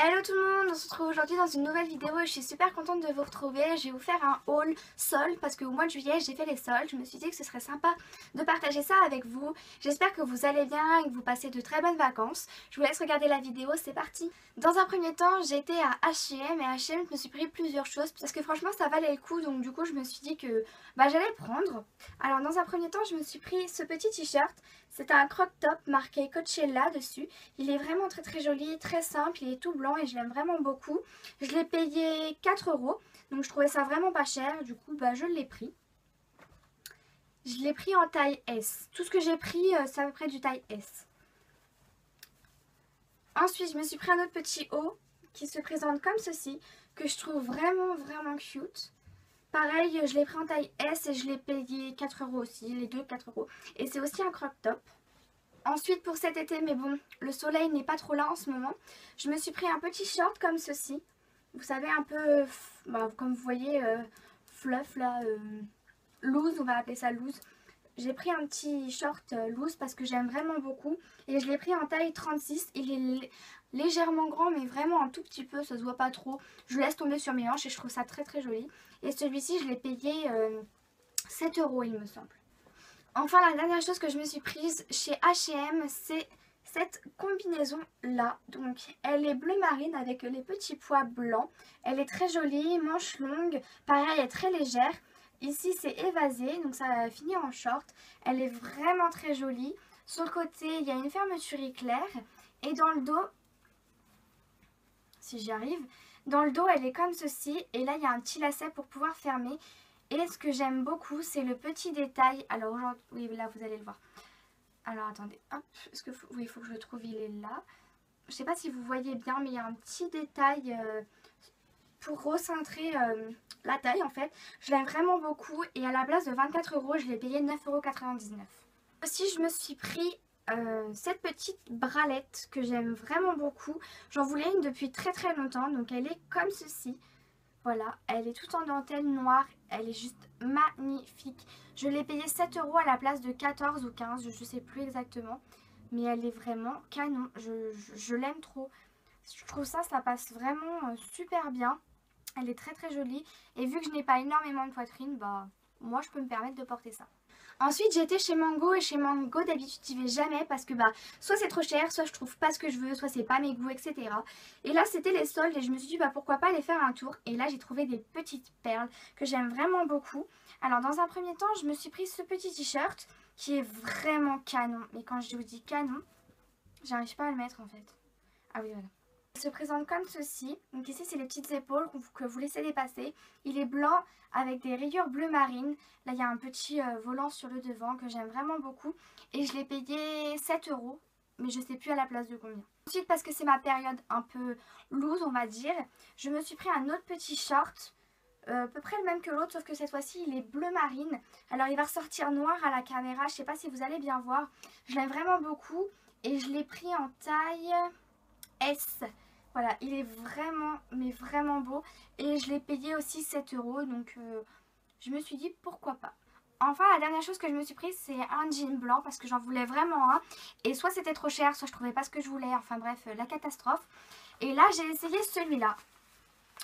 Hello tout le monde, on se retrouve aujourd'hui dans une nouvelle vidéo et je suis super contente de vous retrouver. Je vais vous faire un haul solde parce qu'au mois de juillet j'ai fait les soldes. Je me suis dit que ce serait sympa de partager ça avec vous. J'espère que vous allez bien et que vous passez de très bonnes vacances. Je vous laisse regarder la vidéo, c'est parti. Dans un premier temps j'ai été à H&M et à H&M je me suis pris plusieurs choses parce que franchement ça valait le coup, donc du coup je me suis dit que j'allais le prendre. Alors dans un premier temps je me suis pris ce petit t-shirt. C'est un crop top marqué Coachella dessus. Il est vraiment très joli, très simple, il est tout blanc et je l'aime vraiment beaucoup. Je l'ai payé 4 €, donc je trouvais ça vraiment pas cher, du coup je l'ai pris. Je l'ai pris en taille S. Tout ce que j'ai pris c'est à peu près du taille S. Ensuite je me suis pris un autre petit haut qui se présente comme ceci, que je trouve vraiment cute. Pareil, je l'ai pris en taille S et je l'ai payé 4 € aussi, les deux 4 €. Et c'est aussi un crop top. Ensuite pour cet été, mais bon, le soleil n'est pas trop là en ce moment, je me suis pris un petit short comme ceci. Vous savez, un peu, comme vous voyez, fluff là, loose, on va appeler ça loose. J'ai pris un petit short loose parce que j'aime vraiment beaucoup et je l'ai pris en taille 36. Il est légèrement grand mais vraiment un tout petit peu, ça se voit pas trop. Je le laisse tomber sur mes hanches et je trouve ça très joli. Et celui-ci je l'ai payé 7 € il me semble. Enfin la dernière chose que je me suis prise chez H&M c'est cette combinaison là. Donc elle est bleu marine avec les petits pois blancs. Elle est très jolie, manche longue, pareil elle est très légère. Ici c'est évasé, donc ça va finir en short. Elle est vraiment très jolie. Sur le côté il y a une fermeture éclair et dans le dos, si j'y arrive, dans le dos elle est comme ceci et là il y a un petit lacet pour pouvoir fermer. Et ce que j'aime beaucoup c'est le petit détail. Alors aujourd'hui, oui là vous allez le voir. Alors attendez, hop, est-ce que oui, il faut que je le trouve, il est là. Je sais pas si vous voyez bien mais il y a un petit détail pour recentrer la taille en fait. Je l'aime vraiment beaucoup et à la place de 24 € je l'ai payé 9,99 €. Aussi je me suis pris cette petite bralette que j'aime vraiment beaucoup. J'en voulais une depuis très longtemps, donc elle est comme ceci. Voilà, elle est toute en dentelle noire, elle est juste magnifique. Je l'ai payée 7 € à la place de 14 ou 15, je ne sais plus exactement. Mais elle est vraiment canon, je l'aime trop. Je trouve ça passe vraiment super bien. Elle est très jolie et vu que je n'ai pas énormément de poitrine, moi je peux me permettre de porter ça. Ensuite j'ai été chez Mango et chez Mango d'habitude j'y vais jamais parce que soit c'est trop cher, soit je trouve pas ce que je veux, soit c'est pas mes goûts, etc. Et là c'était les soldes et je me suis dit pourquoi pas aller faire un tour. Et là j'ai trouvé des petites perles que j'aime vraiment beaucoup. Alors dans un premier temps je me suis pris ce petit t-shirt qui est vraiment canon. Mais quand je vous dis canon, j'arrive pas à le mettre en fait. Ah oui voilà. Il se présente comme ceci. Donc ici c'est les petites épaules que vous laissez dépasser. Il est blanc avec des rayures bleu marine. Là il y a un petit volant sur le devant que j'aime vraiment beaucoup. Et je l'ai payé 7 €. Mais je sais plus à la place de combien. Ensuite parce que c'est ma période un peu loose on va dire. Je me suis pris un autre petit short. À peu près le même que l'autre sauf que cette fois-ci il est bleu marine. Alors il va ressortir noir à la caméra. Je sais pas si vous allez bien voir. Je l'aime vraiment beaucoup. Et je l'ai pris en taille S. Voilà, il est vraiment beau et je l'ai payé aussi 7 € donc je me suis dit pourquoi pas. Enfin la dernière chose que je me suis prise c'est un jean blanc parce que j'en voulais vraiment un et soit c'était trop cher, soit je trouvais pas ce que je voulais, enfin bref la catastrophe. Et là j'ai essayé celui-là.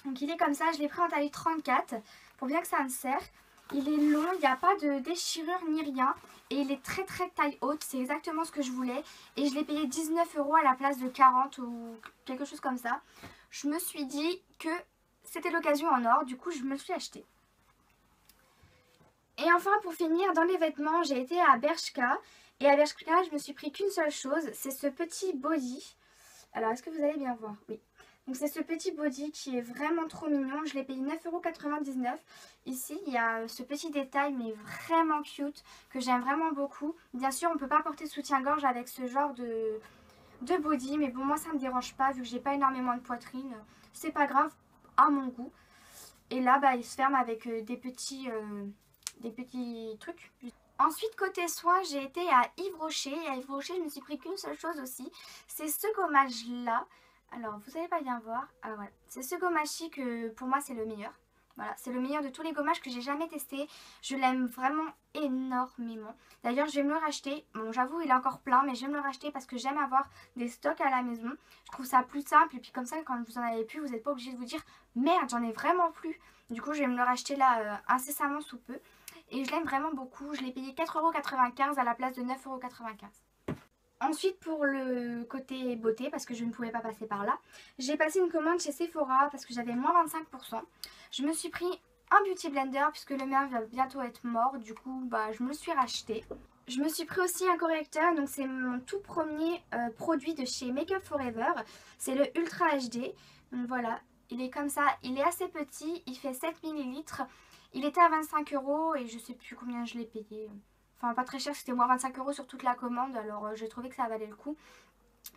Donc il est comme ça, je l'ai pris en taille 34 pour bien que ça me serre. Il est long, il n'y a pas de déchirure ni rien. Et il est très taille haute, c'est exactement ce que je voulais. Et je l'ai payé 19 € à la place de 40 ou quelque chose comme ça. Je me suis dit que c'était l'occasion en or, du coup je me le suis acheté. Et enfin pour finir, dans les vêtements, j'ai été à Bershka. Et à Bershka, je me suis pris qu'une seule chose, c'est ce petit body. Alors est-ce que vous allez bien voir? Oui. Donc c'est ce petit body qui est vraiment trop mignon. Je l'ai payé 9,99 €. Ici il y a ce petit détail mais vraiment cute que j'aime vraiment beaucoup. Bien sûr on ne peut pas porter de soutien-gorge avec ce genre de body. Mais bon moi ça me dérange pas vu que j'ai pas énormément de poitrine. C'est pas grave à mon goût. Et là il se ferme avec des petits trucs. Ensuite côté soins j'ai été à Yves Rocher. Et à Yves Rocher je me suis pris qu'une seule chose aussi. C'est ce gommage là. Alors vous n'allez pas bien voir, ah voilà, c'est ce gommachi que pour moi c'est le meilleur. Voilà, c'est le meilleur de tous les gommages que j'ai jamais testé. Je l'aime vraiment énormément. D'ailleurs, je vais me le racheter. Bon, j'avoue, il est encore plein, mais je vais me le racheter parce que j'aime avoir des stocks à la maison. Je trouve ça plus simple. Et puis comme ça, quand vous en avez plus, vous n'êtes pas obligé de vous dire « Merde, j'en ai vraiment plus ». Du coup, je vais me le racheter là incessamment sous peu. Et je l'aime vraiment beaucoup. Je l'ai payé 4,95 € à la place de 9,95 €. Ensuite, pour le côté beauté, parce que je ne pouvais pas passer par là, j'ai passé une commande chez Sephora parce que j'avais moins 25%. Je me suis pris un beauty blender puisque le mien va bientôt être mort. Du coup, bah, je me le suis racheté. Je me suis pris aussi un correcteur. Donc, c'est mon tout premier produit de chez Make Up Forever. C'est le Ultra HD. Donc, voilà. Il est comme ça. Il est assez petit. Il fait 7 ml. Il était à 25 € et je sais plus combien je l'ai payé. Enfin, pas très cher, c'était moins 25 € sur toute la commande, alors j'ai trouvé que ça valait le coup.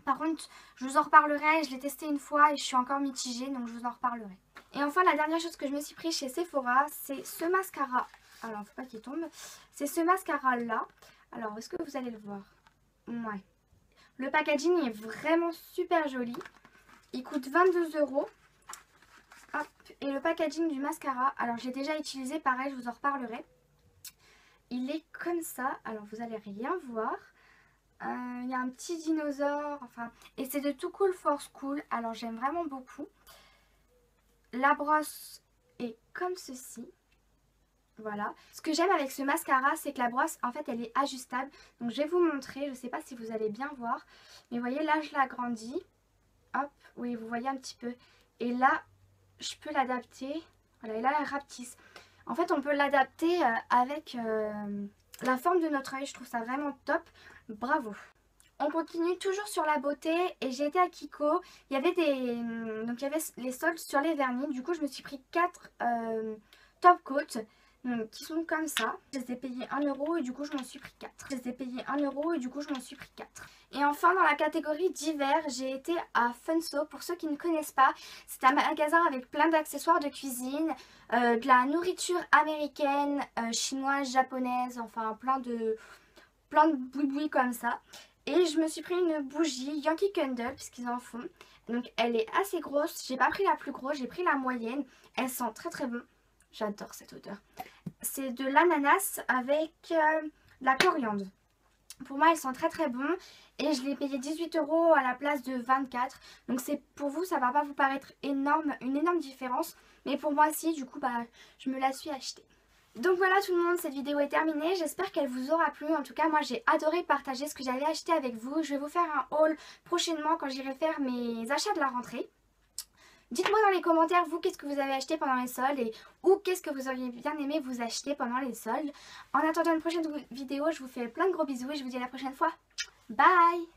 Par contre, je vous en reparlerai, je l'ai testé une fois et je suis encore mitigée, donc je vous en reparlerai. Et enfin, la dernière chose que je me suis pris chez Sephora, c'est ce mascara. Alors, faut pas qu'il tombe. C'est ce mascara-là. Alors, est-ce que vous allez le voir? Ouais. Le packaging est vraiment super joli. Il coûte 22 €. Hop. Et le packaging du mascara, alors j'ai déjà utilisé, pareil, je vous en reparlerai. Il est comme ça, alors vous allez rien voir. Il y a un petit dinosaure, enfin, et c'est de Too Cool for School, alors j'aime vraiment beaucoup. La brosse est comme ceci. Voilà. Ce que j'aime avec ce mascara, c'est que la brosse, en fait, elle est ajustable. Donc je vais vous montrer, je ne sais pas si vous allez bien voir. Mais vous voyez, là, je l'agrandis. Hop, oui, vous voyez un petit peu. Et là, je peux l'adapter. Voilà, et là, elle rapetisse. En fait, on peut l'adapter avec la forme de notre œil. Je trouve ça vraiment top. Bravo. On continue toujours sur la beauté et j'ai été à Kiko. Il y avait donc il y avait les soldes sur les vernis. Du coup, je me suis pris 4 top coats qui sont comme ça. Je les ai payés 1 € et du coup, je m'en suis pris 4. Je les ai payés 1 € et du coup, je m'en suis pris 4. Et enfin, dans la catégorie d'hiver, j'ai été à Funso. Pour ceux qui ne connaissent pas, c'est un magasin avec plein d'accessoires de cuisine, de la nourriture américaine, chinoise, japonaise, enfin plein de boui-boui comme ça. Et je me suis pris une bougie Yankee Candle puisqu'ils en font. Donc elle est assez grosse. J'ai pas pris la plus grosse, j'ai pris la moyenne. Elle sent très très bon. J'adore cette odeur. C'est de l'ananas avec de la coriandre. Pour moi, elles sont très très bon. Et je l'ai payé 18 € à la place de 24. Donc c'est pour vous, ça va pas vous paraître énorme, une énorme différence. Mais pour moi, si, du coup, bah, je me la suis achetée. Donc voilà tout le monde, cette vidéo est terminée, j'espère qu'elle vous aura plu. En tout cas, moi j'ai adoré partager ce que j'avais acheté avec vous. Je vais vous faire un haul prochainement quand j'irai faire mes achats de la rentrée. Dites-moi dans les commentaires, vous, qu'est-ce que vous avez acheté pendant les soldes ou qu'est-ce que vous auriez bien aimé vous acheter pendant les soldes. En attendant une prochaine vidéo, je vous fais plein de gros bisous et je vous dis à la prochaine fois. Bye!